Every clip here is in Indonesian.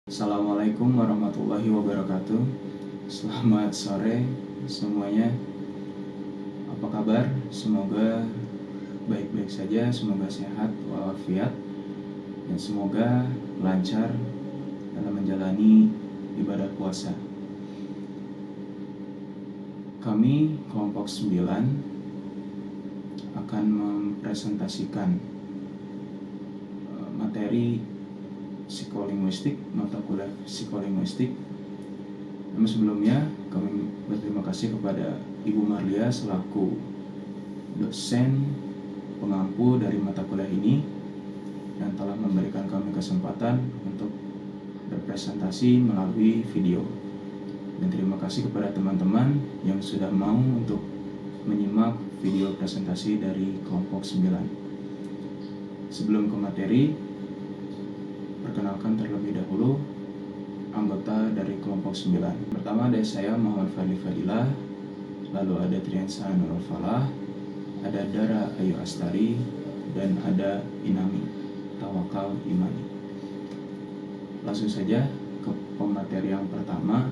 Assalamualaikum warahmatullahi wabarakatuh. Selamat sore semuanya. Apa kabar? Semoga baik-baik saja, semoga sehat walafiat, dan semoga lancar dalam menjalani ibadah puasa. Kami kelompok 9 akan mempresentasikan materi psikolinguistik, mata kuliah psikolinguistik. Namun sebelumnya kami berterima kasih kepada Ibu Marlia selaku dosen pengampu dari mata kuliah ini yang telah memberikan kami kesempatan untuk berpresentasi melalui video. Dan terima kasih kepada teman-teman yang sudah mau untuk menyimak video presentasi dari kelompok 9. Sebelum ke materi, perkenalkan terlebih dahulu anggota dari kelompok 9. Pertama ada saya Muhammad Fadli Fadilah, lalu ada Triansa Nurul Falah, ada Dara Ayu Astari, dan ada Inami Tawakal Imani. Langsung saja ke pemateri yang pertama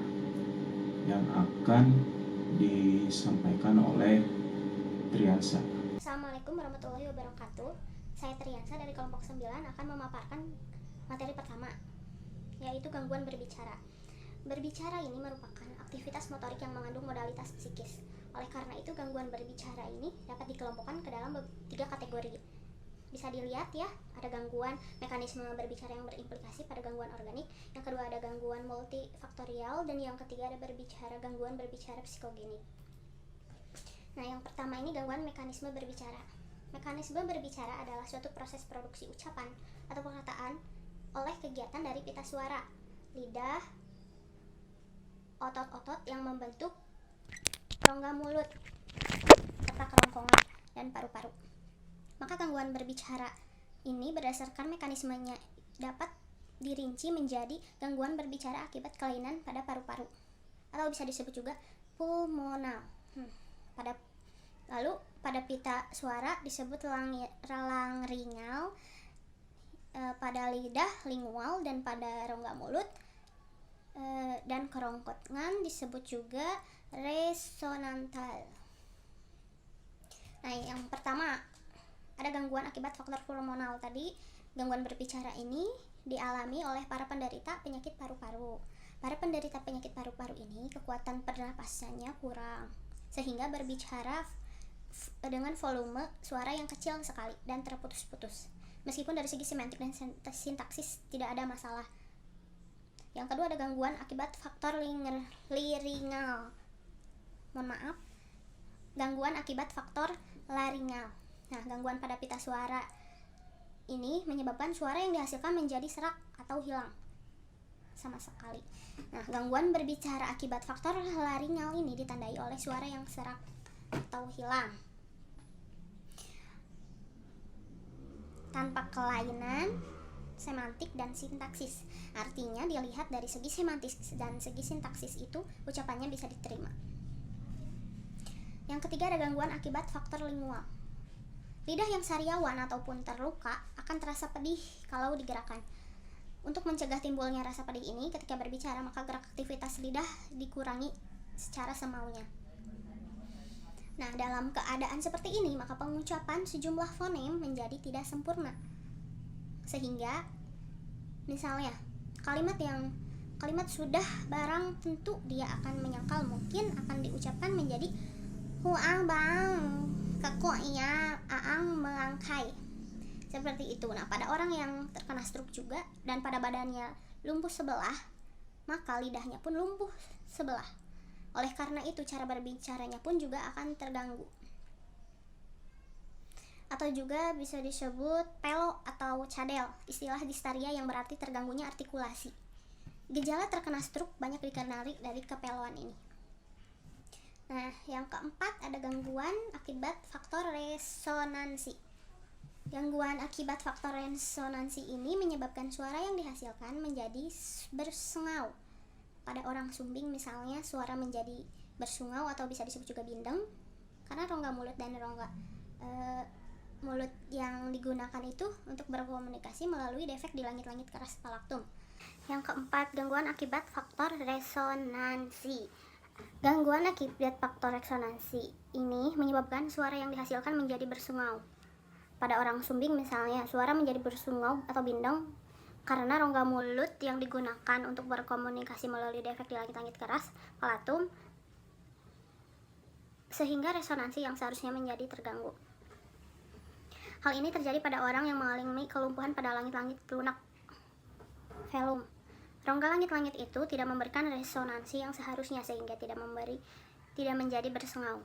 yang akan disampaikan oleh Triansa. Assalamualaikum warahmatullahi wabarakatuh. Saya Triansa dari kelompok 9 akan memaparkan materi pertama, yaitu gangguan berbicara. Berbicara ini merupakan aktivitas motorik yang mengandung modalitas psikis. Oleh karena itu, gangguan berbicara ini dapat dikelompokkan ke dalam 3 kategori. Bisa dilihat ya, ada gangguan mekanisme berbicara yang berimplikasi pada gangguan organik, yang kedua ada gangguan multifaktorial, dan yang ketiga ada gangguan berbicara psikogenik. Nah, yang pertama ini gangguan mekanisme berbicara. Mekanisme berbicara adalah suatu proses produksi ucapan atau perkataan oleh kegiatan dari pita suara, lidah, otot-otot yang membentuk rongga mulut, serta kerongkongan dan paru-paru. Maka gangguan berbicara ini berdasarkan mekanismenya dapat dirinci menjadi gangguan berbicara akibat kelainan pada paru-paru, atau bisa disebut juga pulmonal. Lalu pada pita suara disebut langringal, pada lidah lingual, dan pada rongga mulut dan kerongkongan disebut juga resonantal. Nah, yang pertama ada gangguan akibat faktor pulmonal. Tadi gangguan berbicara ini dialami oleh para penderita penyakit paru-paru. Para penderita penyakit paru-paru ini kekuatan pernapasannya kurang, sehingga berbicara dengan volume suara yang kecil sekali dan terputus-putus. Meskipun dari segi semantik dan sintaksis tidak ada masalah. Yang kedua ada gangguan akibat faktor liringal. Gangguan akibat faktor laringal. Nah, gangguan pada pita suara ini menyebabkan suara yang dihasilkan menjadi serak atau hilang sama sekali. Nah, gangguan berbicara akibat faktor laringal ini ditandai oleh suara yang serak atau hilang tanpa kelainan semantik dan sintaksis. Artinya dilihat dari segi semantik dan segi sintaksis itu ucapannya bisa diterima. Yang ketiga ada gangguan akibat faktor lingual. Lidah yang sariawan ataupun terluka akan terasa pedih kalau digerakkan. Untuk mencegah timbulnya rasa pedih ini ketika berbicara, maka gerak aktivitas lidah dikurangi secara semaunya. Nah, dalam keadaan seperti ini, maka pengucapan sejumlah fonem menjadi tidak sempurna. Sehingga misalnya kalimat sudah barang tentu dia akan menyangkal, mungkin akan diucapkan menjadi huang bang kekoya aang melangkai, seperti itu. Nah, pada orang yang terkena stroke juga dan pada badannya lumpuh sebelah, maka lidahnya pun lumpuh sebelah. Oleh karena itu cara berbicaranya pun juga akan terganggu. Atau juga bisa disebut pelo atau cadel, istilah distaria yang berarti terganggunya artikulasi. Gejala terkena stroke banyak dikenali dari kepeloan ini. Nah, yang keempat ada gangguan akibat faktor resonansi. Gangguan akibat faktor resonansi ini menyebabkan suara yang dihasilkan menjadi bersengau. Pada orang sumbing misalnya, suara menjadi bersungau atau bisa disebut juga bindeng, karena rongga mulut dan rongga mulut yang digunakan itu untuk berkomunikasi melalui defek di langit-langit keras stalaktum. Yang keempat, gangguan akibat faktor resonansi. Gangguan akibat faktor resonansi ini menyebabkan suara yang dihasilkan menjadi bersungau. Pada orang sumbing misalnya, suara menjadi bersungau atau bindeng karena rongga mulut yang digunakan untuk berkomunikasi melalui defek di langit-langit keras, palatum, sehingga resonansi yang seharusnya menjadi terganggu. Hal ini terjadi pada orang yang mengalami kelumpuhan pada langit-langit lunak velum. Rongga langit-langit itu tidak memberikan resonansi yang seharusnya sehingga tidak menjadi bersengau.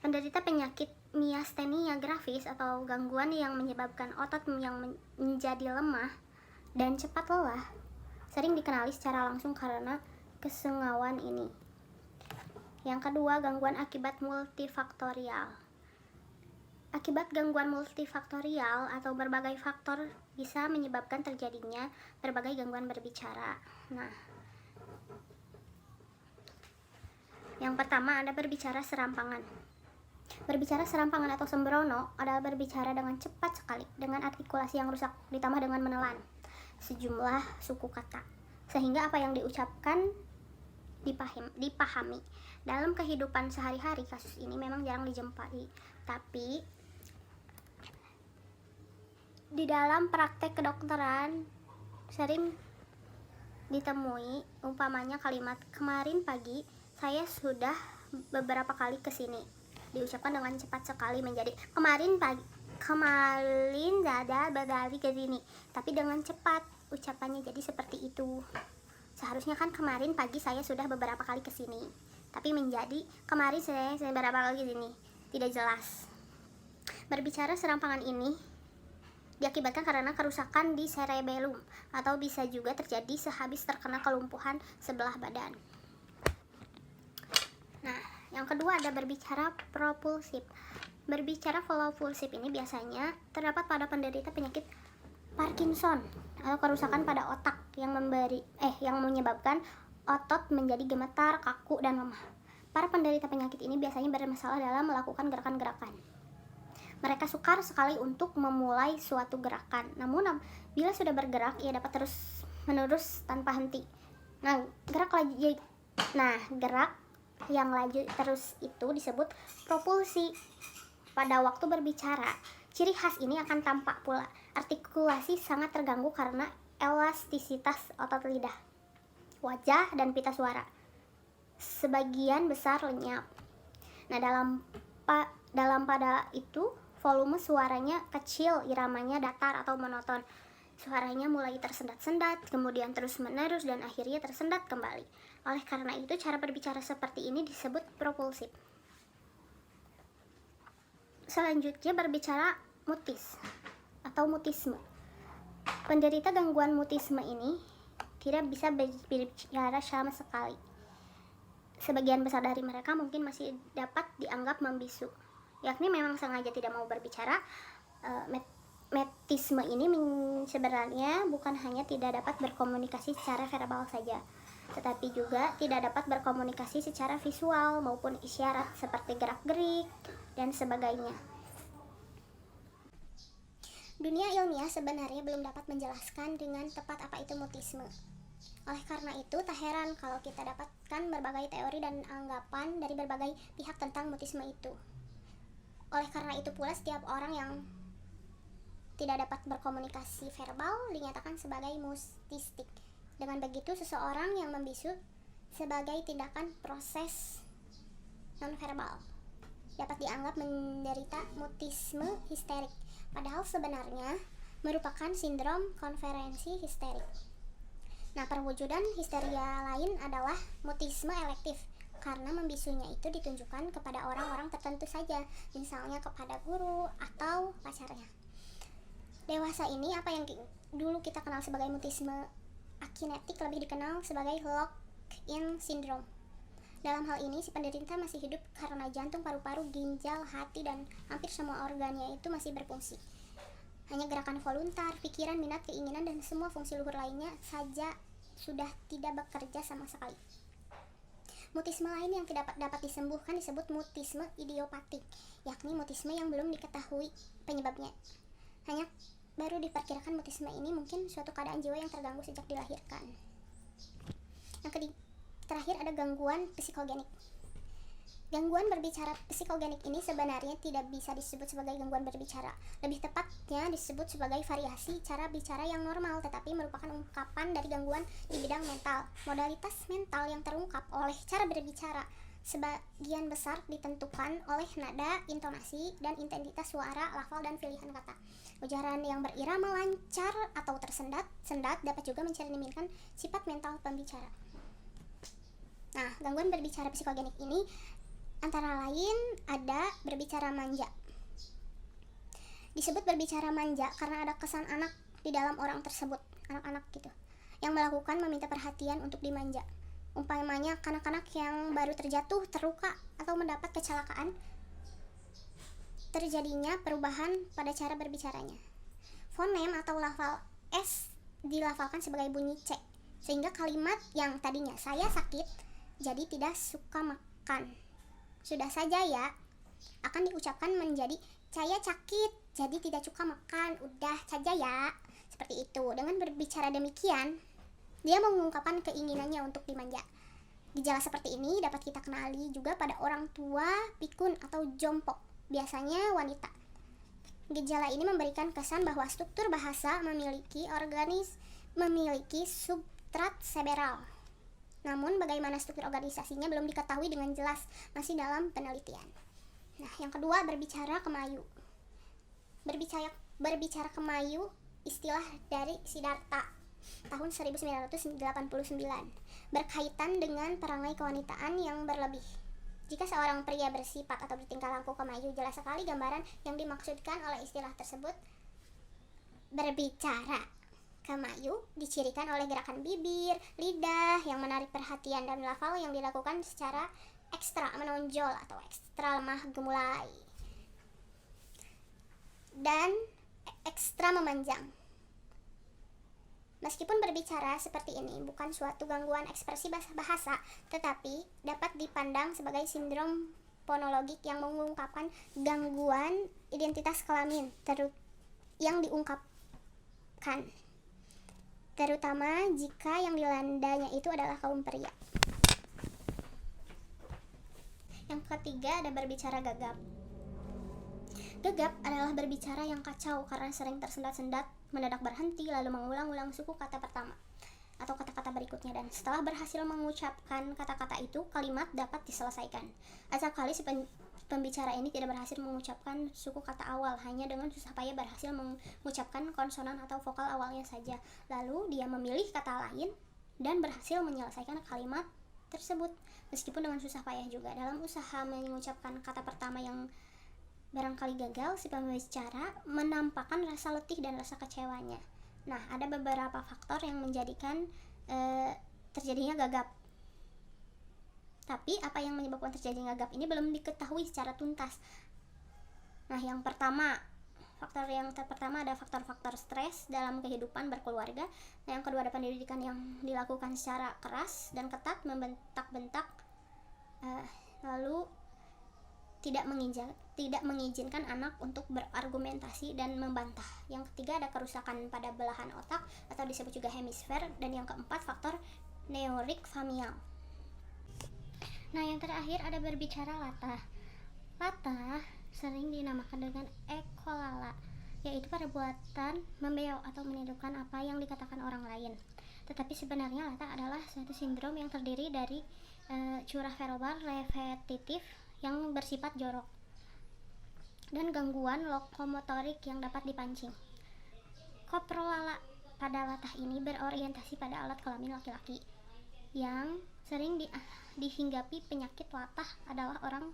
Penderita penyakit miastenia gravis atau gangguan yang menyebabkan otot yang menjadi lemah dan cepat lelah sering dikenali secara langsung karena kesengauan ini. Yang kedua, gangguan akibat multifaktorial. Akibat gangguan multifaktorial atau berbagai faktor bisa menyebabkan terjadinya berbagai gangguan berbicara. Nah, yang pertama ada berbicara serampangan. Berbicara serampangan atau sembrono adalah berbicara dengan cepat sekali, dengan artikulasi yang rusak, ditambah dengan menelan sejumlah suku kata, sehingga apa yang diucapkan dipahami. Dalam kehidupan sehari-hari, kasus ini memang jarang dijumpai, tapi di dalam praktek kedokteran sering ditemui, umpamanya kalimat "kemarin pagi saya sudah beberapa kali kesini", diucapkan dengan cepat sekali menjadi kemarin dada berdali ke sini, tapi dengan cepat ucapannya jadi seperti itu. Seharusnya kan kemarin pagi saya sudah beberapa kali ke sini, tapi menjadi kemarin saya beberapa kali ke sini. Tidak jelas. Berbicara serampangan ini diakibatkan karena kerusakan di cerebellum atau bisa juga terjadi sehabis terkena kelumpuhan sebelah badan. Nah, yang kedua ada berbicara propulsif. Berbicara propulsif ini biasanya terdapat pada penderita penyakit Parkinson atau kerusakan pada otak yang menyebabkan otot menjadi gemetar, kaku, dan lemah. Para penderita penyakit ini biasanya bermasalah dalam melakukan gerakan-gerakan. Mereka sukar sekali untuk memulai suatu gerakan. Namun bila sudah bergerak, ia dapat terus-menerus tanpa henti. Gerak yang laju terus itu disebut propulsi. Pada waktu berbicara, ciri khas ini akan tampak pula. Artikulasi sangat terganggu karena elastisitas otot lidah, wajah, dan pita suara. Sebagian besar lenyap. Nah, dalam pada itu, volume suaranya kecil, iramanya datar atau monoton. Suaranya mulai tersendat-sendat, kemudian terus-menerus, dan akhirnya tersendat kembali. Oleh karena itu, cara berbicara seperti ini disebut propulsif. Selanjutnya berbicara mutis atau mutisme. Penderita gangguan mutisme ini tidak bisa berbicara sama sekali. Sebagian besar dari mereka mungkin masih dapat dianggap membisu, yakni memang sengaja tidak mau berbicara. Mutisme ini sebenarnya bukan hanya tidak dapat berkomunikasi secara verbal saja, tetapi juga tidak dapat berkomunikasi secara visual maupun isyarat seperti gerak-gerik dan sebagainya. Dunia ilmiah sebenarnya belum dapat menjelaskan dengan tepat apa itu mutisme. Oleh karena itu, tak heran kalau kita dapatkan berbagai teori dan anggapan dari berbagai pihak tentang mutisme itu. Oleh karena itu pula, setiap orang yang tidak dapat berkomunikasi verbal dinyatakan sebagai mutistik. Dengan begitu, seseorang yang membisu sebagai tindakan proses nonverbal dapat dianggap menderita mutisme histerik, padahal sebenarnya merupakan sindrom konferensi histerik. Nah, perwujudan histeria lain adalah mutisme elektif, karena membisunya itu ditunjukkan kepada orang-orang tertentu saja, misalnya kepada guru atau pacarnya. Dewasa ini, apa yang dulu kita kenal sebagai mutisme akinetik lebih dikenal sebagai lock-in syndrome. Dalam hal ini, si penderita masih hidup karena jantung, paru-paru, ginjal, hati, dan hampir semua organnya itu masih berfungsi. Hanya gerakan voluntar, pikiran, minat, keinginan, dan semua fungsi luhur lainnya saja sudah tidak bekerja sama sekali. Mutisme lain yang tidak dapat disembuhkan disebut mutisme idiopatik, yakni mutisme yang belum diketahui penyebabnya. Hanya baru diperkirakan mutisme ini mungkin suatu keadaan jiwa yang terganggu sejak dilahirkan. Yang terakhir ada gangguan psikogenik. Gangguan berbicara psikogenik ini sebenarnya tidak bisa disebut sebagai gangguan berbicara. Lebih tepatnya disebut sebagai variasi cara bicara yang normal, tetapi merupakan ungkapan dari gangguan di bidang mental. Modalitas mental yang terungkap oleh cara berbicara sebagian besar ditentukan oleh nada, intonasi, dan intensitas suara, lafal, dan pilihan kata. Ujaran yang berirama lancar atau tersendat-sendat dapat juga mencerminkan sifat mental pembicara. Nah, gangguan berbicara psikogenik ini antara lain ada berbicara manja. Disebut berbicara manja karena ada kesan anak di dalam orang tersebut, anak-anak gitu, yang melakukan meminta perhatian untuk dimanja. Umpamanya kanak-kanak yang baru terjatuh, terluka, atau mendapat kecelakaan, terjadinya perubahan pada cara berbicaranya. Fonem atau lafal S dilafalkan sebagai bunyi C, sehingga kalimat yang tadinya saya sakit jadi tidak suka makan, sudah saja ya, akan diucapkan menjadi saya sakit jadi tidak suka makan, udah saja ya. Seperti itu. Dengan berbicara demikian, dia mengungkapkan keinginannya untuk dimanja. Gejala seperti ini dapat kita kenali juga pada orang tua pikun atau jompo, biasanya wanita. Gejala ini memberikan kesan bahwa struktur bahasa memiliki substrat cerebral. Namun bagaimana struktur organisasinya belum diketahui dengan jelas, masih dalam penelitian. Nah, yang kedua, berbicara kemayu. Berbicara kemayu istilah dari Siddhartha tahun 1989, berkaitan dengan perangai kewanitaan yang berlebih. Jika seorang pria bersifat atau bertingkah laku kemayu, jelas sekali gambaran yang dimaksudkan oleh istilah tersebut. Berbicara kemayu dicirikan oleh gerakan bibir, lidah yang menarik perhatian, dan lafal yang dilakukan secara ekstra menonjol atau ekstra lemah gemulai dan ekstra memanjang. Meskipun berbicara seperti ini bukan suatu gangguan ekspresi bahasa, tetapi dapat dipandang sebagai sindrom fonologik yang mengungkapkan gangguan identitas kelamin yang diungkapkan, terutama jika yang dilandanya itu adalah kaum pria. Yang ketiga ada berbicara gagap. Gagap adalah berbicara yang kacau karena sering tersendat-sendat, mendadak berhenti, lalu mengulang-ulang suku kata pertama atau kata-kata berikutnya, dan setelah berhasil mengucapkan kata-kata itu, kalimat dapat diselesaikan. Acapkali si pembicara ini tidak berhasil mengucapkan suku kata awal, hanya dengan susah payah berhasil mengucapkan konsonan atau vokal awalnya saja. Lalu dia memilih kata lain dan berhasil menyelesaikan kalimat tersebut, meskipun dengan susah payah juga. Dalam usaha mengucapkan kata pertama yang barangkali gagal, si pembicara menampakkan rasa letih dan rasa kecewanya. Nah, ada beberapa faktor yang menjadikan terjadinya gagap. Tapi apa yang menyebabkan terjadinya gagap ini belum diketahui secara tuntas. Nah, yang pertama ada faktor-faktor stres dalam kehidupan berkeluarga. Nah, yang kedua ada pendidikan yang dilakukan secara keras dan ketat, membentak-bentak, lalu tidak mengizinkan anak untuk berargumentasi dan membantah. Yang ketiga ada kerusakan pada belahan otak atau disebut juga hemisfer, dan yang keempat faktor neurik familial. Nah, yang terakhir ada berbicara latah. Latah sering dinamakan dengan ekolala, yaitu perbuatan membeok atau menirukan apa yang dikatakan orang lain. Tetapi sebenarnya latah adalah suatu sindrom yang terdiri dari curah verbal repetitif yang bersifat jorok dan gangguan lokomotorik yang dapat dipancing. Koprolala pada latah ini berorientasi pada alat kelamin laki-laki. Yang sering dihinggapi penyakit latah adalah orang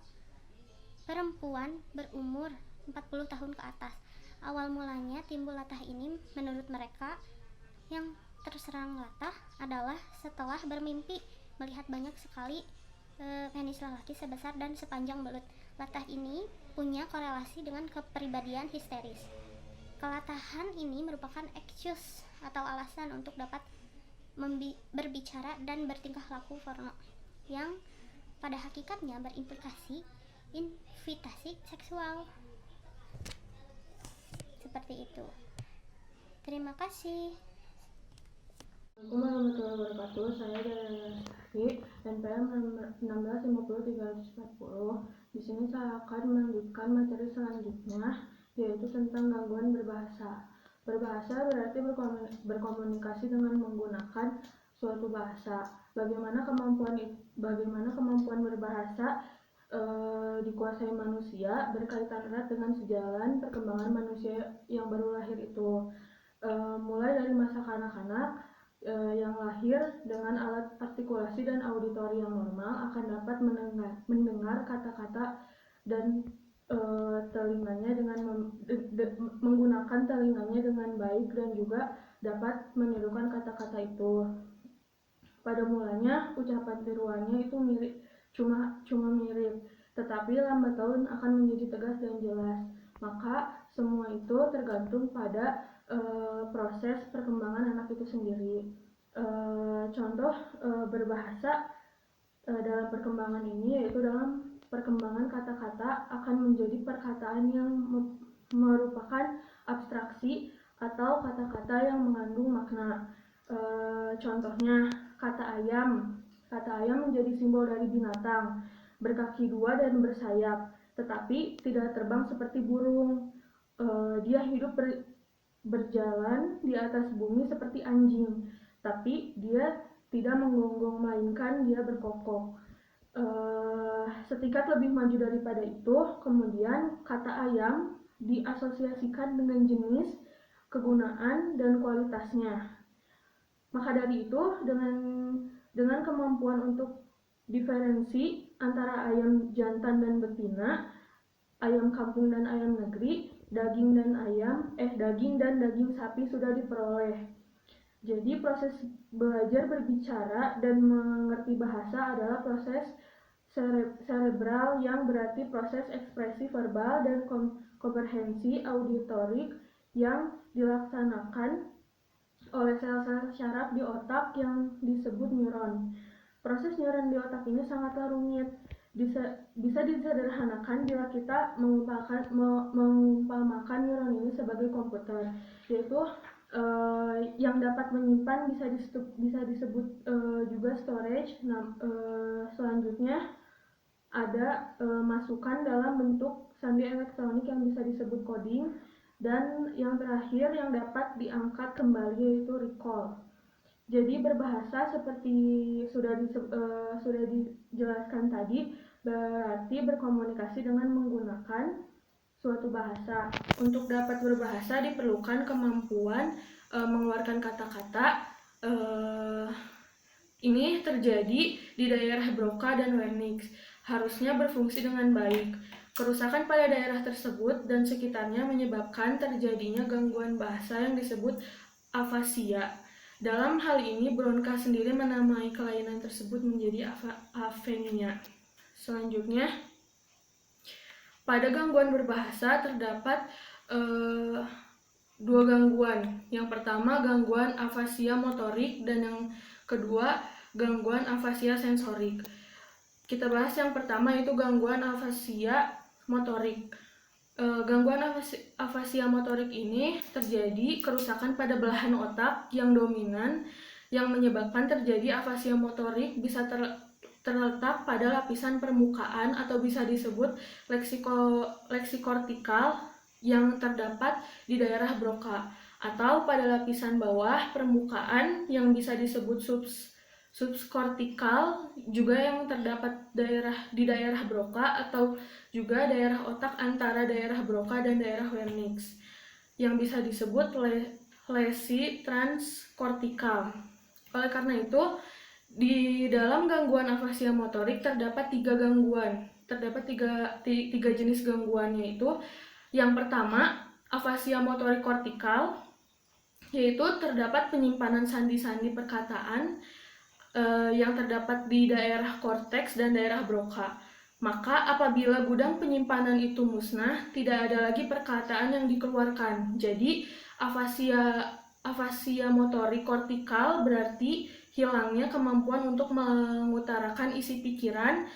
perempuan berumur 40 tahun ke atas. Awal mulanya timbul latah ini menurut mereka yang terserang latah adalah setelah bermimpi melihat banyak sekali penis lelaki sebesar dan sepanjang belut. Latah ini punya korelasi dengan kepribadian histeris. Kelatahan ini merupakan excuse atau alasan untuk dapat berbicara dan bertingkah laku porno, yang pada hakikatnya berimplikasi invitasi seksual. Seperti itu. Terima kasih. Assalamualaikum warahmatullahi wabarakatuh. Saya dari Lestari, NPM 1650340. Di sini saya akan melanjutkan materi selanjutnya, yaitu tentang gangguan berbahasa. Berbahasa berarti berkomunikasi dengan menggunakan suatu bahasa. Bagaimana kemampuan berbahasa dikuasai manusia berkaitan erat dengan sejalan perkembangan manusia yang baru lahir itu. Mulai dari masa kanak-kanak yang lahir dengan alat artikulasi dan auditori yang normal akan dapat mendengar kata-kata dan telinganya menggunakan telinganya dengan baik dan juga dapat menirukan kata-kata itu. Pada mulanya ucapan tiruannya itu cuma mirip, tetapi lambat laun akan menjadi tegas dan jelas. Maka semua itu tergantung pada proses perkembangan anak itu sendiri. Contoh berbahasa dalam perkembangan ini yaitu dalam perkembangan kata-kata akan menjadi perkataan yang merupakan abstraksi atau kata-kata yang mengandung makna. Contohnya kata ayam. Kata ayam menjadi simbol dari binatang, berkaki dua dan bersayap, tetapi tidak terbang seperti burung. Dia hidup berjalan di atas bumi seperti anjing, tapi dia tidak menggonggong melainkan dia berkokok. Setingkat lebih maju daripada itu, kemudian kata ayam diasosiasikan dengan jenis, kegunaan, dan kualitasnya. Maka dari itu, dengan kemampuan untuk diferensi antara ayam jantan dan betina, ayam kampung dan ayam negeri, daging dan daging sapi sudah diperoleh. Jadi proses belajar berbicara dan mengerti bahasa adalah proses cerebral yang berarti proses ekspresi verbal dan komprehensi auditorik yang dilaksanakan oleh sel-sel syaraf di otak yang disebut neuron. Proses neuron di otak ini sangatlah rumit. Bisa disederhanakan bila kita mengumpamakan neuron ini sebagai komputer, yaitu yang dapat menyimpan bisa disebut juga storage. Selanjutnya ada masukan dalam bentuk sandi elektronik yang bisa disebut coding, dan yang terakhir yang dapat diangkat kembali yaitu recall. Jadi berbahasa seperti sudah dijelaskan tadi berarti berkomunikasi dengan menggunakan suatu bahasa. Untuk dapat berbahasa diperlukan kemampuan mengeluarkan kata-kata. Ini terjadi di daerah Broca dan Wernicke. Harusnya berfungsi dengan baik. Kerusakan pada daerah tersebut dan sekitarnya menyebabkan terjadinya gangguan bahasa yang disebut afasia. Dalam hal ini, Broca sendiri menamai kelainan tersebut menjadi afenia. Selanjutnya, pada gangguan berbahasa terdapat dua gangguan. Yang pertama, gangguan afasia motorik, dan yang kedua, gangguan afasia sensorik. Kita bahas yang pertama, yaitu gangguan afasia motorik. Gangguan afasia motorik ini terjadi kerusakan pada belahan otak yang dominan yang menyebabkan terjadi afasia motorik bisa terletak pada lapisan permukaan atau bisa disebut leksikortikal yang terdapat di daerah Broca, atau pada lapisan bawah permukaan yang bisa disebut subkortikal juga yang terdapat di daerah Broca, atau juga daerah otak antara daerah Broca dan daerah Wernicke yang bisa disebut lesi transkortikal. Oleh karena itu, di dalam gangguan afasia motorik terdapat tiga jenis gangguan, yaitu yang pertama, afasia motorik kortikal, yaitu terdapat penyimpanan sandi-sandi perkataan yang terdapat di daerah korteks dan daerah Broca. Maka apabila gudang penyimpanan itu musnah, tidak ada lagi perkataan yang dikeluarkan. Jadi afasia motorik kortikal berarti hilangnya kemampuan untuk mengutarakan isi pikiran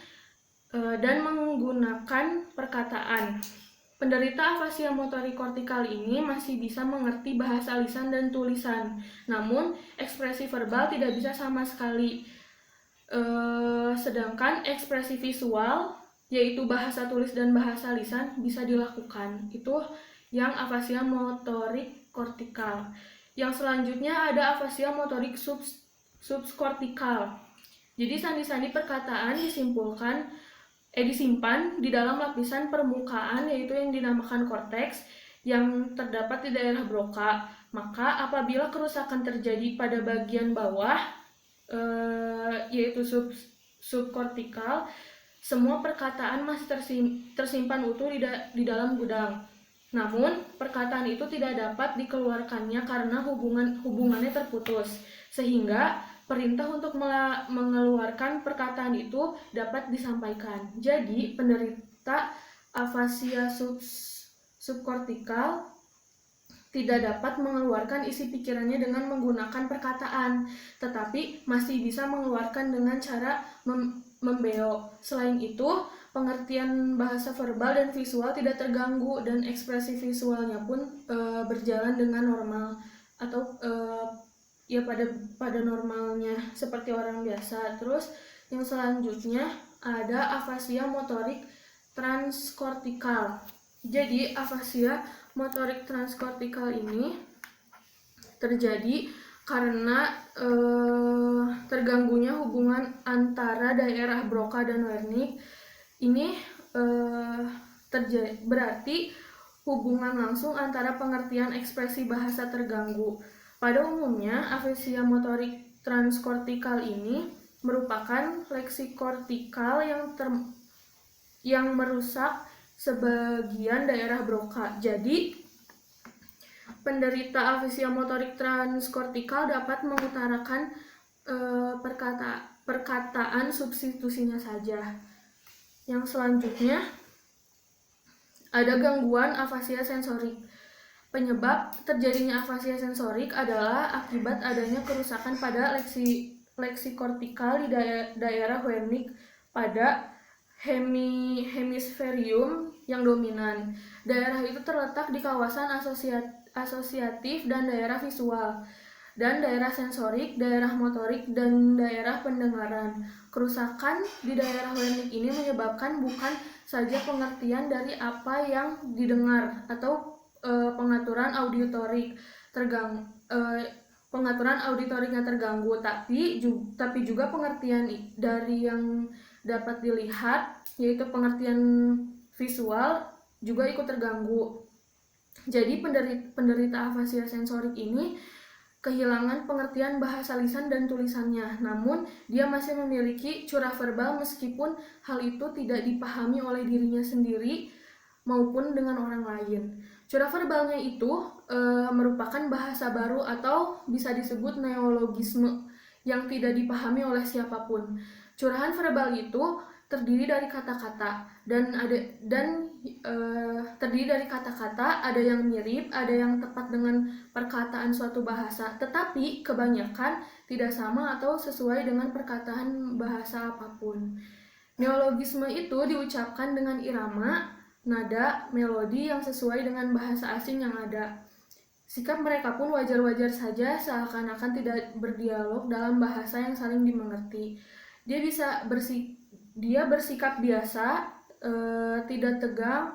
dan menggunakan perkataan. Penderita afasia motorik kortikal ini masih bisa mengerti bahasa lisan dan tulisan, namun ekspresi verbal tidak bisa sama sekali. Sedangkan ekspresi visual, yaitu bahasa tulis dan bahasa lisan, bisa dilakukan. Itu yang afasia motorik kortikal. Yang selanjutnya ada afasia motorik subkortikal. Jadi sandi-sandi perkataan disimpan di dalam lapisan permukaan, yaitu yang dinamakan korteks, yang terdapat di daerah Broca. Maka apabila kerusakan terjadi pada bagian bawah, yaitu subkortikal, semua perkataan masih tersimpan utuh di dalam gudang. Namun, perkataan itu tidak dapat dikeluarkannya karena hubungannya terputus, sehingga perintah untuk mengeluarkan perkataan itu dapat disampaikan. Jadi, penderita afasia subkortikal tidak dapat mengeluarkan isi pikirannya dengan menggunakan perkataan, tetapi masih bisa mengeluarkan dengan cara membeo. Selain itu, pengertian bahasa verbal dan visual tidak terganggu dan ekspresi visualnya pun berjalan dengan normal atau ya pada normalnya seperti orang biasa. Terus yang selanjutnya ada afasia motorik transkortikal. Jadi afasia motorik transkortikal ini terjadi karena terganggunya hubungan antara daerah Broca dan Wernicke. Ini berarti hubungan langsung antara pengertian ekspresi bahasa terganggu. Pada umumnya, afasia motorik transkortikal ini merupakan leksikortikal yang merusak sebagian daerah Broca. Jadi, penderita afasia motorik transkortikal dapat mengutarakan perkataan substitusinya saja. Yang selanjutnya ada gangguan afasia sensorik. Penyebab terjadinya afasia sensorik adalah akibat adanya kerusakan pada leksikortikal di daerah Wernicke pada hemisferium yang dominan. Daerah itu terletak di kawasan asosiatif dan daerah visual, dan daerah sensorik, daerah motorik, dan daerah pendengaran. Kerusakan di daerah Wernicke ini menyebabkan bukan saja pengertian dari apa yang didengar atau pengaturan auditoriknya terganggu, tapi juga pengertian dari yang dapat dilihat, yaitu pengertian visual, juga ikut terganggu. Jadi penderita afasia sensorik ini kehilangan pengertian bahasa lisan dan tulisannya, namun dia masih memiliki curah verbal meskipun hal itu tidak dipahami oleh dirinya sendiri maupun dengan orang lain. Curah verbalnya itu merupakan bahasa baru atau bisa disebut neologisme yang tidak dipahami oleh siapapun. Curahan verbal itu terdiri dari kata-kata terdiri dari kata-kata, ada yang mirip, ada yang tepat dengan perkataan suatu bahasa, tetapi kebanyakan tidak sama atau sesuai dengan perkataan bahasa apapun. Neologisme itu diucapkan dengan irama, nada, melodi yang sesuai dengan bahasa asing yang ada. Sikap mereka pun wajar-wajar saja, seakan-akan tidak berdialog dalam bahasa yang saling dimengerti. Dia bersikap biasa, tidak tegang,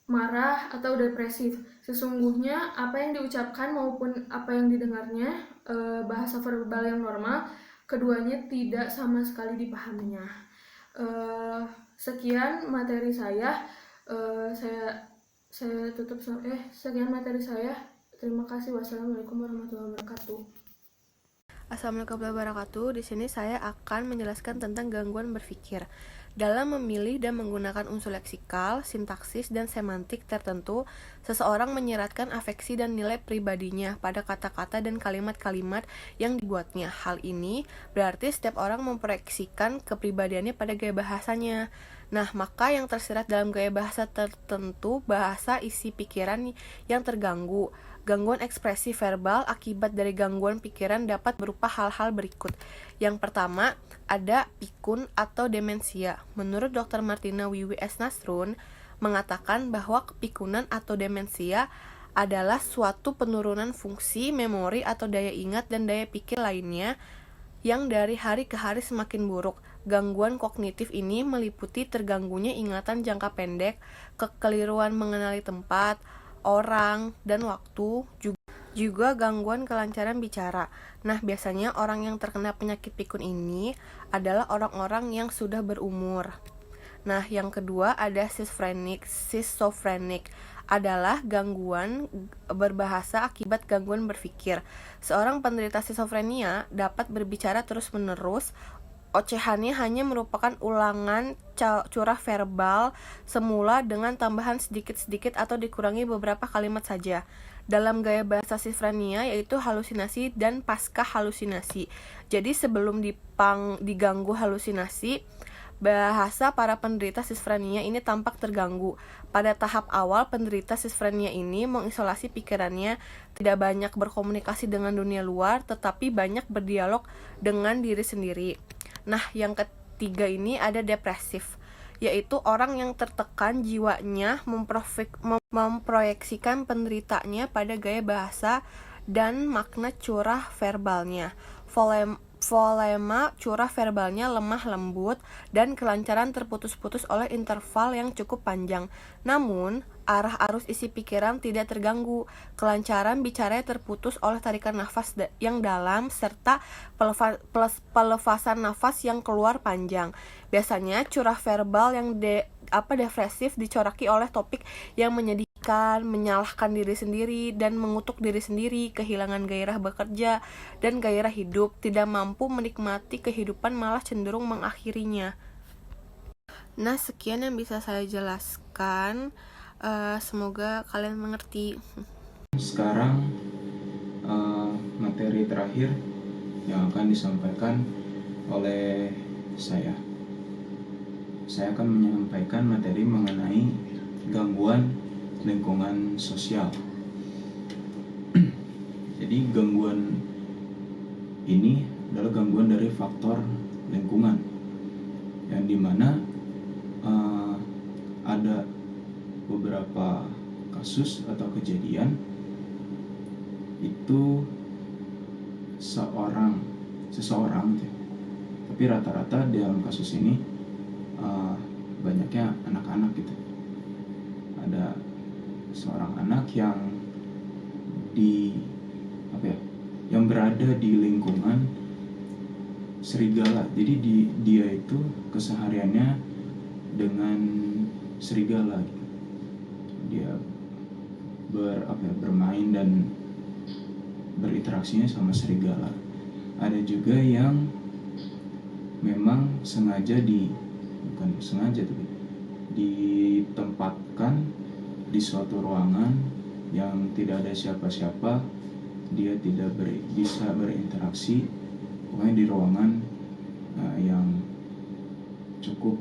marah, atau depresif. Sesungguhnya apa yang diucapkan maupun apa yang didengarnya, bahasa verbal yang normal, keduanya tidak sama sekali dipahaminya. Sekian materi saya. Saya tutup sekian materi saya. Terima kasih. Wassalamualaikum warahmatullahi wabarakatuh. Assalamualaikum warahmatullahi wabarakatuh. Di sini saya akan menjelaskan tentang gangguan berpikir. Dalam memilih dan menggunakan unsur leksikal, sintaksis, dan semantik tertentu, seseorang menyiratkan afeksi dan nilai pribadinya pada kata-kata dan kalimat-kalimat yang dibuatnya. Hal ini berarti setiap orang memproyeksikan kepribadiannya pada gaya bahasanya. Nah, maka yang tersirat dalam gaya bahasa tertentu, bahasa isi pikiran yang terganggu. Gangguan ekspresi verbal akibat dari gangguan pikiran dapat berupa hal-hal berikut. Yang pertama, ada pikun atau demensia. Menurut Dr. Martina Wiwi S. Nasrun, mengatakan bahwa kepikunan atau demensia adalah suatu penurunan fungsi, memori atau daya ingat dan daya pikir lainnya yang dari hari ke hari semakin buruk. Gangguan kognitif ini meliputi terganggunya ingatan jangka pendek, kekeliruan mengenali tempat, orang, dan waktu, juga gangguan kelancaran bicara. Nah, biasanya orang yang terkena penyakit pikun ini adalah orang-orang yang sudah berumur. Nah, yang kedua ada schizophrenic adalah gangguan berbahasa akibat gangguan berpikir. Seorang penderita skizofrenia dapat berbicara terus-menerus. Ocehannya hanya merupakan ulangan curah verbal semula dengan tambahan sedikit-sedikit atau dikurangi beberapa kalimat saja. Dalam gaya bahasa skizofrenia yaitu halusinasi dan pasca halusinasi. Jadi sebelum diganggu halusinasi, bahasa para penderita skizofrenia ini tampak terganggu. Pada tahap awal, penderita skizofrenia ini mengisolasi pikirannya, tidak banyak berkomunikasi dengan dunia luar, tetapi banyak berdialog dengan diri sendiri. Nah, yang ketiga ini ada depresif, yaitu orang yang tertekan jiwanya memproyeksikan penderitanya pada gaya bahasa dan makna curah verbalnya. Volema curah verbalnya lemah lembut dan kelancaran terputus-putus oleh interval yang cukup panjang. Namun, arah arus isi pikiran tidak terganggu. Kelancaran bicaranya terputus oleh tarikan nafas yang dalam serta pelepasan nafas yang keluar panjang. Biasanya curah verbal yang depresif dicoraki oleh topik yang menyedihkan, menyalahkan diri sendiri dan mengutuk diri sendiri, kehilangan gairah bekerja dan gairah hidup, tidak mampu menikmati kehidupan malah cenderung mengakhirinya. Nah, sekian yang bisa saya jelaskan. Semoga kalian mengerti. Sekarang materi terakhir yang akan disampaikan oleh saya. Saya akan menyampaikan materi mengenai gangguan lingkungan sosial. Jadi gangguan ini adalah gangguan dari faktor lingkungan, yang dimana ada beberapa kasus atau kejadian itu seseorang tapi rata-rata dalam kasus ini banyaknya anak-anak gitu. Ada seorang anak yang yang berada di lingkungan serigala. Jadi dia itu kesehariannya dengan serigala gitu. Dia bermain dan berinteraksinya sama serigala. Ada juga yang memang bukan sengaja tapi ditempatkan di suatu ruangan yang tidak ada siapa-siapa, dia tidak bisa berinteraksi, pokoknya di ruangan yang cukup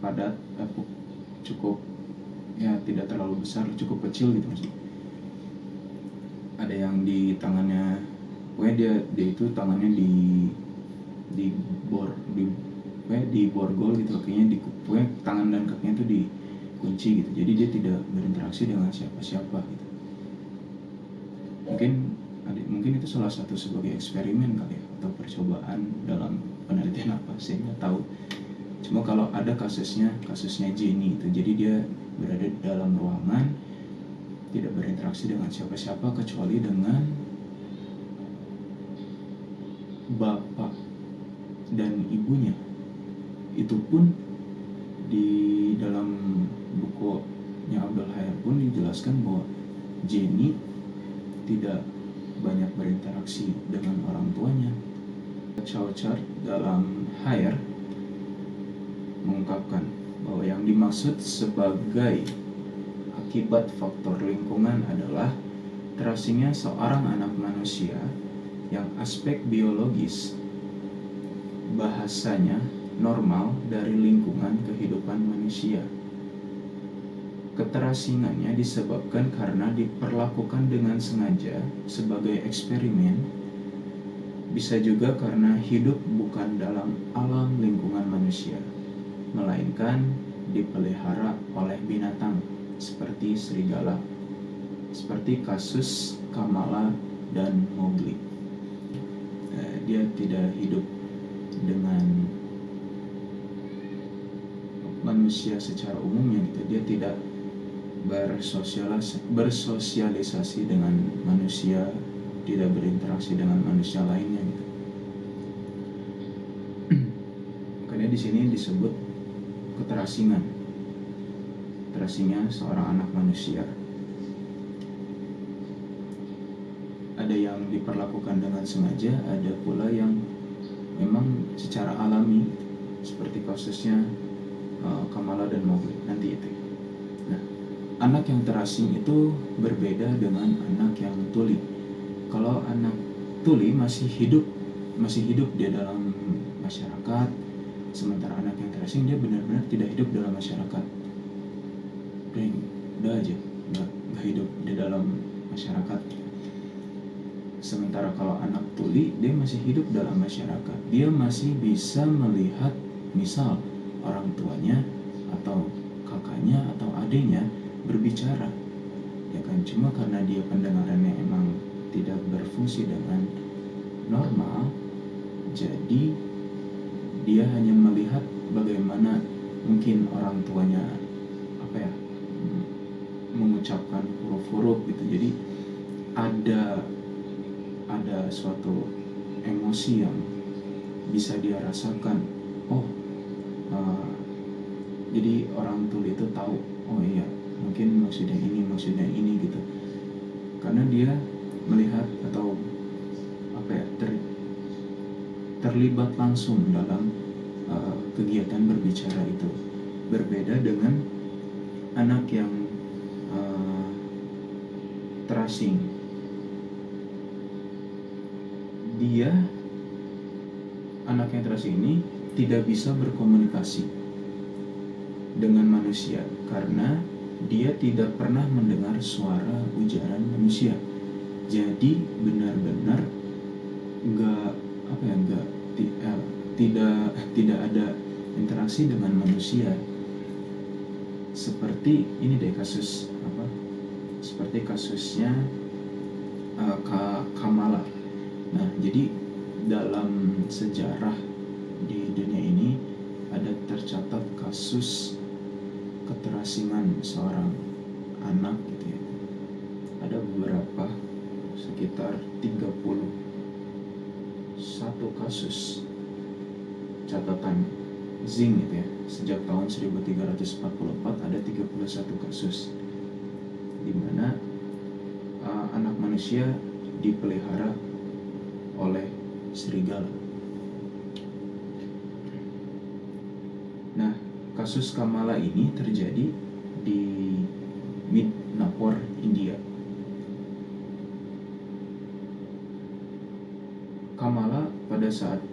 padat, cukup tidak terlalu besar, cukup kecil gitu maksudnya. Ada yang di tangannya, pokoknya dia itu tangannya di borgol gitu, kakinya pokoknya tangan dan kakinya itu dikunci gitu. Jadi dia tidak berinteraksi dengan siapa-siapa gitu. Mungkin itu salah satu sebagai eksperimen kali ya, atau percobaan dalam penelitian apa, saya nggak tahu. Cuma kalau ada kasusnya Jenny itu, jadi dia berada di dalam ruangan, tidak berinteraksi dengan siapa-siapa kecuali dengan bapak dan ibunya. Itu pun di dalam bukunya Abdul Khair pun dijelaskan bahwa Jenny tidak banyak berinteraksi dengan orang tuanya. Chaucer dalam Khair mengungkapkan bahwa yang dimaksud sebagai akibat faktor lingkungan adalah terasingnya seorang anak manusia yang aspek biologis bahasanya normal dari lingkungan kehidupan manusia. Keterasingannya disebabkan karena diperlakukan dengan sengaja sebagai eksperimen, bisa juga karena hidup bukan dalam alam lingkungan manusia, melainkan dipelihara oleh binatang seperti serigala, seperti kasus Kamala dan Mowgli. Dia tidak hidup dengan manusia secara umumnya gitu. Dia tidak bersosialisasi dengan manusia, tidak berinteraksi dengan manusia lainnya gitu. Makanya di sini disebut keterasingan. Terasingnya seorang anak manusia. Ada yang diperlakukan dengan sengaja, ada pula yang memang secara alami, seperti kasusnya Kamala dan Mowgli nanti itu. Nah, anak yang terasing itu berbeda dengan anak yang tuli. Kalau anak tuli masih hidup dia dalam masyarakat, sementara anak yang terasing dia benar-benar tidak hidup dalam masyarakat. Udah aja, nggak hidup di dalam masyarakat. Sementara kalau anak tuli, dia masih hidup dalam masyarakat. Dia masih bisa melihat misal orang tuanya atau kakaknya atau adiknya berbicara, ya kan. Cuma karena dia pendengarannya emang tidak berfungsi dengan normal, jadi dia hanya melihat bagaimana mungkin orang tuanya mengucapkan huruf-huruf gitu. Jadi ada suatu emosi yang bisa dia rasakan. Jadi orang tuli itu tahu, oh iya, mungkin maksudnya ini gitu. Karena dia melihat atau terlibat langsung dalam kegiatan berbicara itu. Berbeda dengan anak yang terasing. Anak yang terasing ini tidak bisa berkomunikasi dengan manusia karena dia tidak pernah mendengar suara ujaran manusia. Jadi benar-benar tidak ada interaksi dengan manusia. Seperti ini deh seperti kasusnya Kamala. Nah, jadi dalam sejarah di dunia ini ada tercatat kasus keterasingan seorang anak gitu ya. Ada beberapa, sekitar 31 kasus catatan Zing gitu ya. Sejak tahun 1344 ada 31 kasus di mana anak manusia dipelihara oleh serigala. Nah, kasus Kamala ini terjadi di Midnapore, India. Kamala pada saat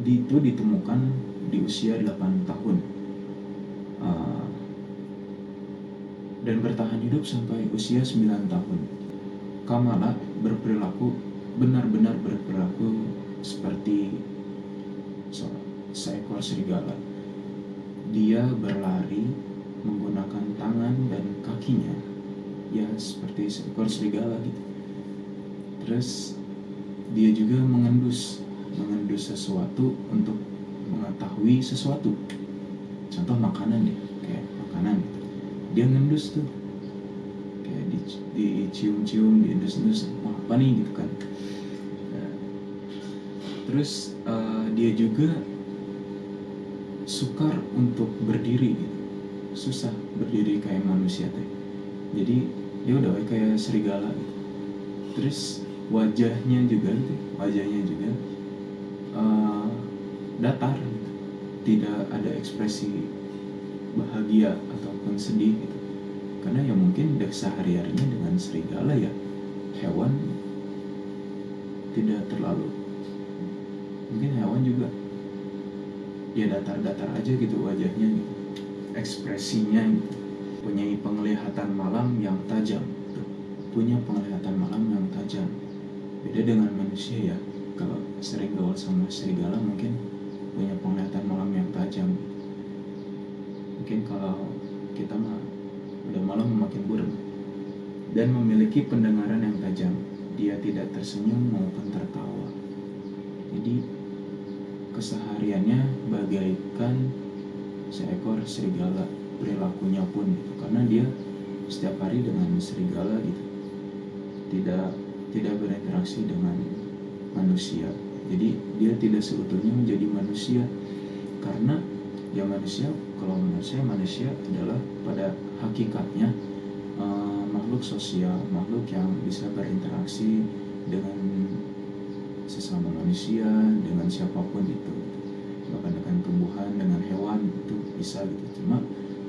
itu ditemukan di usia 8 tahun dan bertahan hidup sampai usia 9 tahun. Kamala benar-benar berperilaku seperti seekor serigala. Dia berlari menggunakan tangan dan kakinya, ya seperti seekor serigala gitu. Terus dia juga mengendus sesuatu untuk mengetahui sesuatu. Contoh makanan deh, kayak makanan gitu. Dia ngendus tuh, kayak dicium-cium, diendus-endus, apa nih gitu kan. Terus dia juga sukar untuk berdiri gitu. Susah berdiri kayak manusia teh. Jadi dia udah kayak serigala gitu. Terus wajahnya juga datar gitu. Tidak ada ekspresi bahagia ataupun sedih gitu. Karena ya mungkin sehari-harinya dengan serigala ya hewan tidak terlalu, mungkin hewan juga ya datar-datar aja gitu wajahnya gitu, ekspresinya gitu. Punya penglihatan malam yang tajam gitu. Beda dengan manusia ya, kalau sering gaul sama serigala mungkin punya penglihatan malam yang tajam. Mungkin kalau kita mah udah malam makin burem. Dan memiliki pendengaran yang tajam. Dia tidak tersenyum maupun tertawa. Jadi kesehariannya bagaikan seekor serigala, perilakunya pun gitu. Karena dia setiap hari dengan serigala gitu, tidak berinteraksi dengan manusia. Jadi dia tidak seutuhnya menjadi manusia, karena ya manusia, kalau menurut saya manusia adalah pada hakikatnya makhluk sosial, makhluk yang bisa berinteraksi dengan sesama manusia, dengan siapapun itu, bahkan dengan tumbuhan, dengan hewan itu bisa gitu. Cuma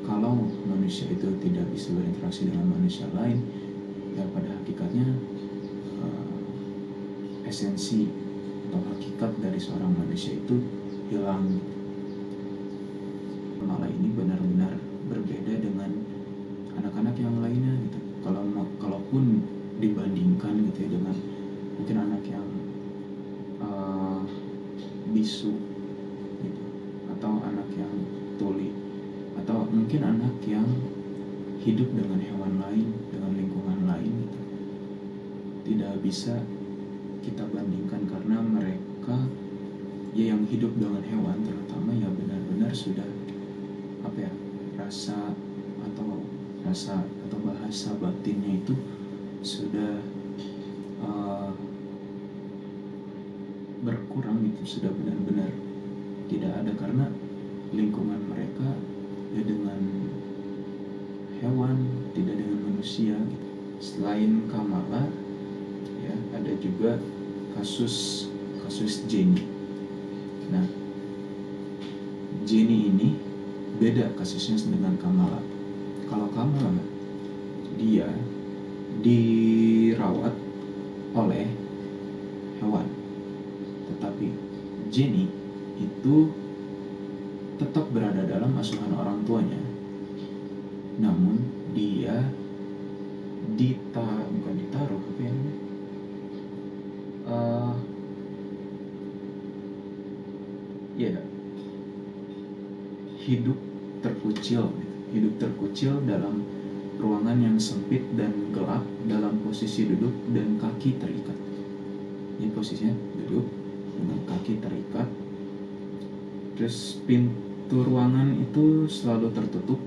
kalau manusia itu tidak bisa berinteraksi dengan manusia lain, ya pada hakikatnya esensi atau hakikat dari seorang manusia itu hilang. Malah ini benar-benar berbeda dengan anak-anak yang lainnya gitu. Kalaupun dibandingkan gitu ya dengan mungkin anak yang bisu gitu, atau anak yang tuli, atau mungkin anak yang hidup dengan hewan lain, dengan lingkungan lain gitu, tidak bisa kita bandingkan, karena mereka ya yang hidup dengan hewan terutama ya benar-benar sudah rasa atau bahasa batinnya itu sudah berkurang gitu, sudah benar-benar tidak ada, karena lingkungan mereka ya dengan hewan, tidak dengan manusia gitu. Selain Kamala ya ada juga kasus Jenny. Nah, Jenny ini beda kasusnya dengan Kamala. Kalau Kamala dia dirawat oleh hewan, tetapi Jenny itu tetap berada dalam asuhan orang tuanya, namun dia bukan ditaruh apa ya namanya, hidup terkucil dalam ruangan yang sempit dan gelap, dalam posisi duduk dan kaki terikat. Ini posisinya duduk dengan kaki terikat. Terus pintu ruangan itu selalu tertutup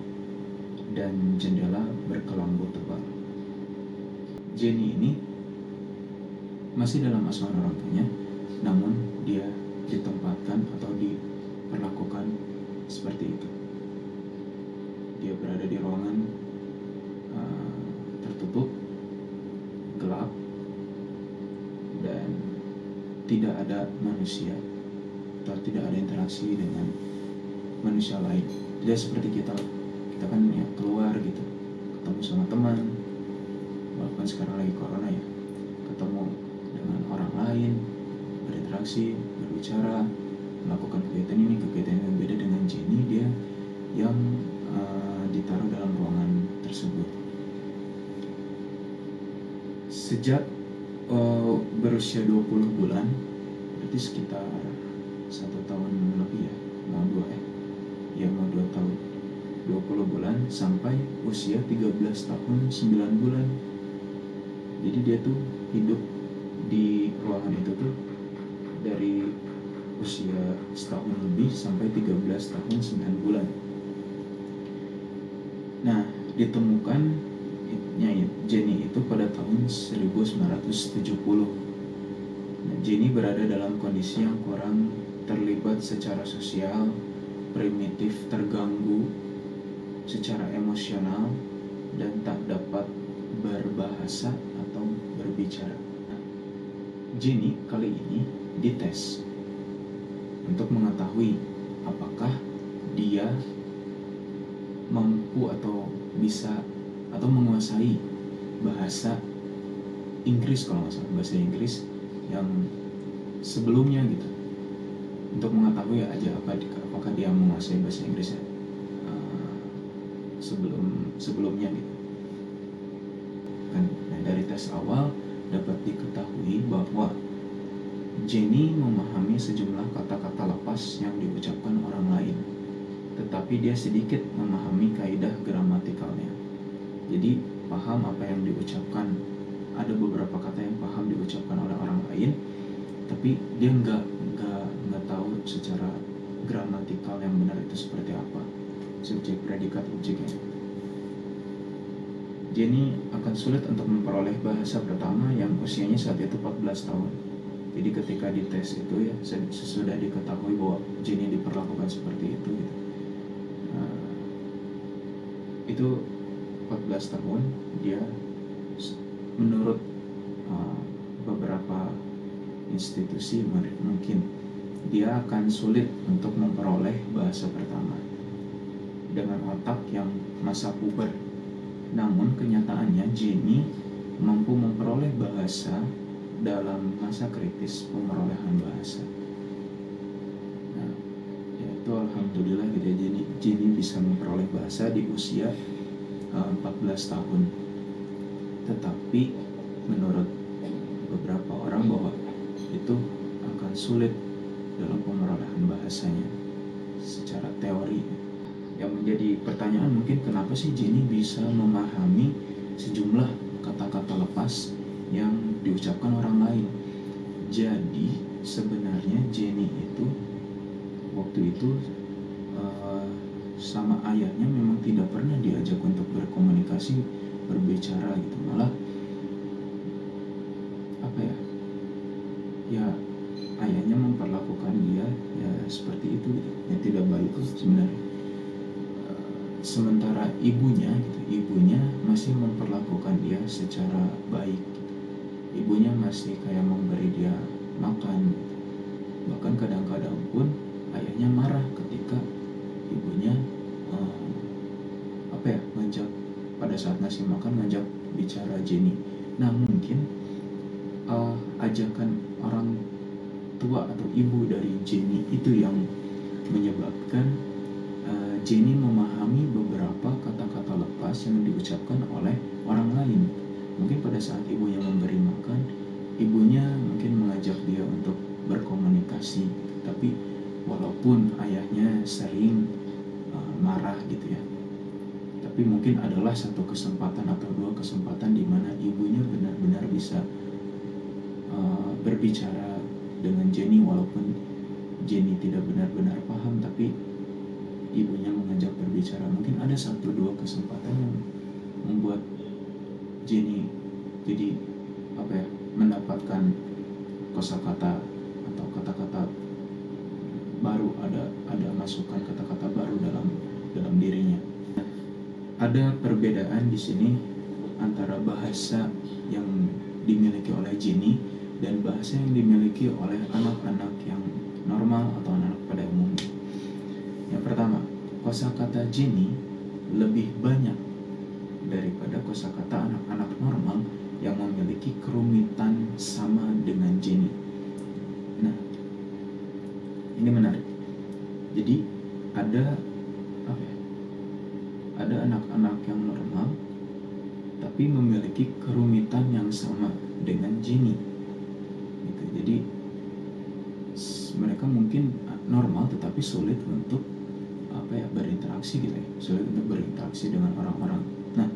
dan jendela berkelambu tebal. Jenny ini masih dalam asuhan orang tuanya, namun dia ditempatkan atau diperlakukan seperti itu. Dia berada di ruangan tertutup, gelap, dan tidak ada manusia atau tidak ada interaksi dengan manusia lain. Tidak seperti kita kan ya keluar gitu, ketemu sama teman, walaupun sekarang lagi corona ya, ketemu dengan orang lain, berinteraksi, berbicara, melakukan kegiatan yang beda. Dengan Jenny, dia yang ditaruh dalam ruangan tersebut. Sejak berusia 20 bulan, berarti sekitar 1 tahun lebih ya, mau 2 tahun, 20 bulan sampai usia 13 tahun 9 bulan. Jadi dia tuh hidup di ruangan itu tuh dari usia setahun lebih sampai 13 tahun 9 bulan. Nah, ditemukan Jenny itu pada tahun 1970. Nah, Jenny berada dalam kondisi yang kurang terlibat secara sosial, primitif, terganggu secara emosional, dan tak dapat berbahasa atau berbicara. Jenny kali ini dites untuk mengetahui apakah dia mampu atau bisa atau menguasai bahasa Inggris, kalau nggak salah bahasa Inggris yang sebelumnya gitu, untuk mengetahui aja apakah dia menguasai bahasa Inggris sebelumnya gitu kan. Nah, dari tes awal dapat diketahui bahwa Jenny memahami sejumlah kata-kata lepas yang diucapkan orang lain. tetapi dia sedikit memahami kaidah gramatikalnya. Jadi paham apa yang diucapkan, ada beberapa kata yang paham diucapkan oleh orang lain, tapi dia nggak tahu secara gramatikal yang benar itu seperti apa, subjek, predikat, objeknya. Jenny akan sulit untuk memperoleh bahasa pertama yang usianya saat itu 14 tahun. Jadi ketika dites itu ya, sesudah diketahui bahwa Jenny diperlakukan seperti itu gitu. Itu 14 tahun dia menurut beberapa institusi mungkin dia akan sulit untuk memperoleh bahasa pertama dengan otak yang masa puber. Namun kenyataannya Jenny mampu memperoleh bahasa dalam masa kritis pemerolehan bahasa. Nah, ya itu alhamdulillah gitu ya, Jenny bisa memperoleh bahasa di usia 14 tahun. Tetapi menurut beberapa orang bahwa itu akan sulit dalam pemerolehan bahasanya secara teori. Yang menjadi pertanyaan mungkin kenapa sih Jenny bisa memahami sejumlah kata-kata lepas yang diucapkan orang lain. Jadi sebenarnya Jenny itu waktu itu sama ayahnya memang tidak pernah diajak untuk berkomunikasi, berbicara gitu. Malah apa ya ayahnya memperlakukan dia ya seperti itu gitu. Ya tidak baik sebenarnya. Sementara ibunya masih memperlakukan dia secara baik. Ibunya masih kayak memberi dia makan. Bahkan kadang-kadang pun ayahnya marah ketika ibunya ngajak pada saat ngasih makan, ngajak bicara Jenny. Nah mungkin ajakan orang tua atau ibu dari Jenny itu yang menyebabkan Jenny memahami beberapa kata-kata lepas yang diucapkan oleh orang lain. Mungkin pada saat ibunya memberi makan, ibunya mungkin mengajak dia untuk berkomunikasi, tapi walaupun ayahnya sering marah gitu ya, tapi mungkin adalah satu kesempatan atau dua kesempatan di mana ibunya benar-benar bisa berbicara dengan Jenny, walaupun Jenny tidak benar-benar paham, tapi ibunya mengajak berbicara. Mungkin ada satu dua kesempatan yang membuat Jenny jadi mendapatkan kosakata atau kata-kata baru, ada masukan kata-kata baru dalam dirinya. Ada perbedaan di sini antara bahasa yang dimiliki oleh Jenny dan bahasa yang dimiliki oleh anak-anak yang normal atau anak pada umumnya. Yang pertama, kosakata Jenny lebih banyak daripada kosakata anak-anak normal yang memiliki kerumitan sama dengan Jenny. Nah, ini menarik. Jadi ada anak-anak yang normal tapi memiliki kerumitan yang sama dengan Jenny gitu. Jadi mereka mungkin normal tetapi sulit untuk berinteraksi gitu ya, sulit untuk berinteraksi dengan orang-orang. Nah,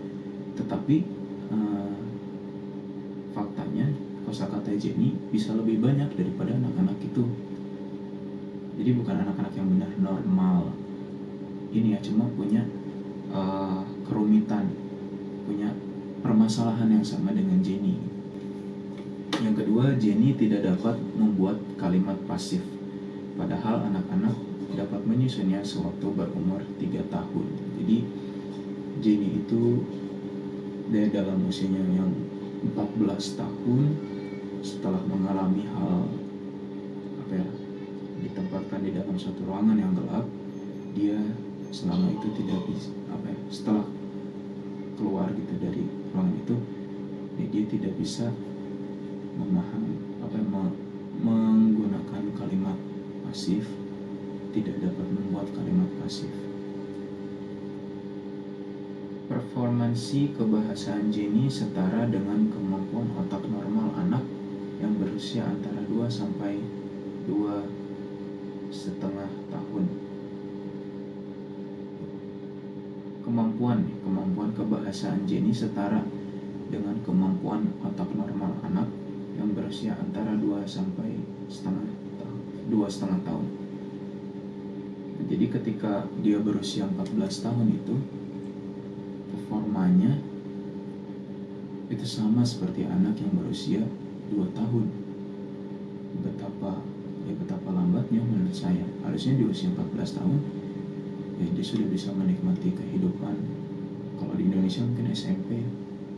tetapi faktanya kosakata Jenny bisa lebih banyak daripada anak-anak itu. Jadi bukan anak-anak yang benar normal ini ya, cuma punya kerumitan, punya permasalahan yang sama dengan Jenny. Yang kedua, Jenny tidak dapat membuat kalimat pasif, padahal anak-anak dapat menyusunnya sewaktu berumur 3 tahun. Jadi Jenny itu dari dalam usianya yang 14 tahun, setelah mengalami hal ditempatkan di dalam suatu ruangan yang gelap, dia selama itu tidak bisa setelah keluar gitu dari ruangan itu, dia tidak bisa memahami menggunakan kalimat pasif, tidak dapat membuat kalimat pasif. Performansi kebahasaan Jenny setara dengan kemampuan otak normal anak yang berusia antara 2 sampai 2,5 tahun. kemampuan kebahasaan Jenny setara dengan kemampuan otak normal anak yang berusia antara 2 sampai 2,5 tahun. Jadi ketika dia berusia 14 tahun itu performanya itu sama seperti anak yang berusia 2 tahun. Betapa lambatnya menurut saya. Harusnya di usia 14 tahun ya dia sudah bisa menikmati kehidupan. Kalau di Indonesia mungkin SMP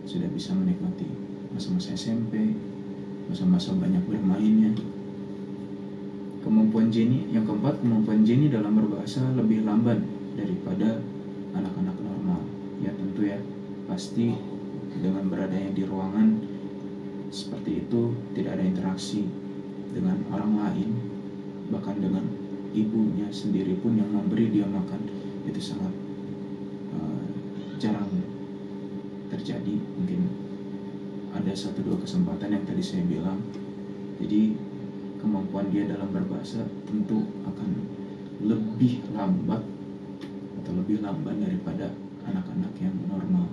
sudah bisa menikmati masa-masa SMP, masa-masa banyak bermainnya. Yang keempat, kemampuan Jenny dalam berbahasa lebih lamban daripada anak-anak normal. Ya tentu ya, pasti dengan beradanya di ruangan seperti itu tidak ada interaksi dengan orang lain, bahkan dengan ibunya sendiri pun yang memberi dia makan itu sangat jarang terjadi. Mungkin ada 1-2 kesempatan yang tadi saya bilang. Jadi kemampuan dia dalam berbahasa tentu akan lebih lamban daripada anak-anak yang normal.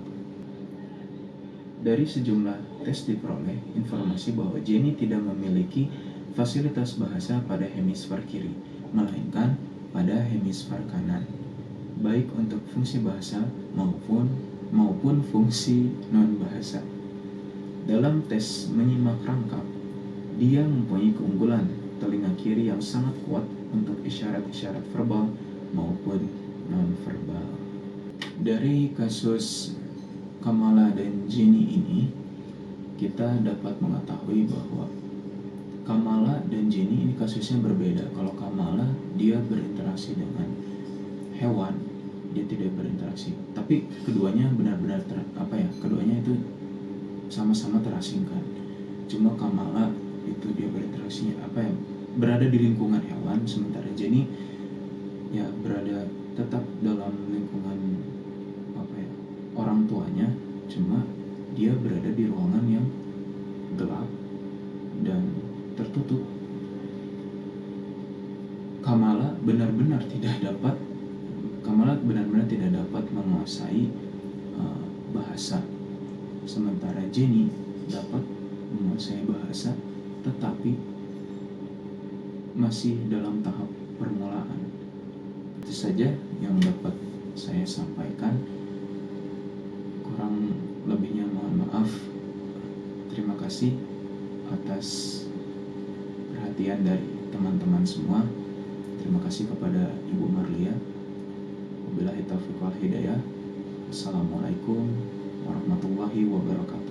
Dari sejumlah tes diperoleh informasi bahwa Jenny tidak memiliki fasilitas bahasa pada hemisfer kiri, melainkan pada hemisfer kanan, baik untuk fungsi bahasa maupun fungsi non-bahasa. Dalam tes menyimak rangkap, dia mempunyai keunggulan telinga kiri yang sangat kuat untuk isyarat-isyarat verbal maupun non-verbal. Dari kasus Kamala dan Jenny ini, kita dapat mengetahui bahwa Kamala dan Jenny ini kasusnya berbeda. Kalau Kamala, dia berinteraksi dengan hewan, dia tidak berinteraksi. Tapi keduanya benar-benar keduanya itu sama-sama terasingkan. Cuma Kamala itu dia berinteraksi berada di lingkungan hewan, sementara Jenny ya berada tetap dalam lingkungan orang tuanya, cuma dia berada di ruangan yang gelap dan tertutup. Kamala benar-benar tidak dapat menguasai bahasa, sementara Jenny dapat menguasai bahasa tetapi masih dalam tahap permulaan. Itu saja yang dapat saya sampaikan. Kurang lebihnya mohon maaf. Terima kasih atas perhatian dari teman-teman semua. Terima kasih kepada Ibu Marlia. Wabillahi taufiq wal hidayah. Assalamualaikum warahmatullahi wabarakatuh.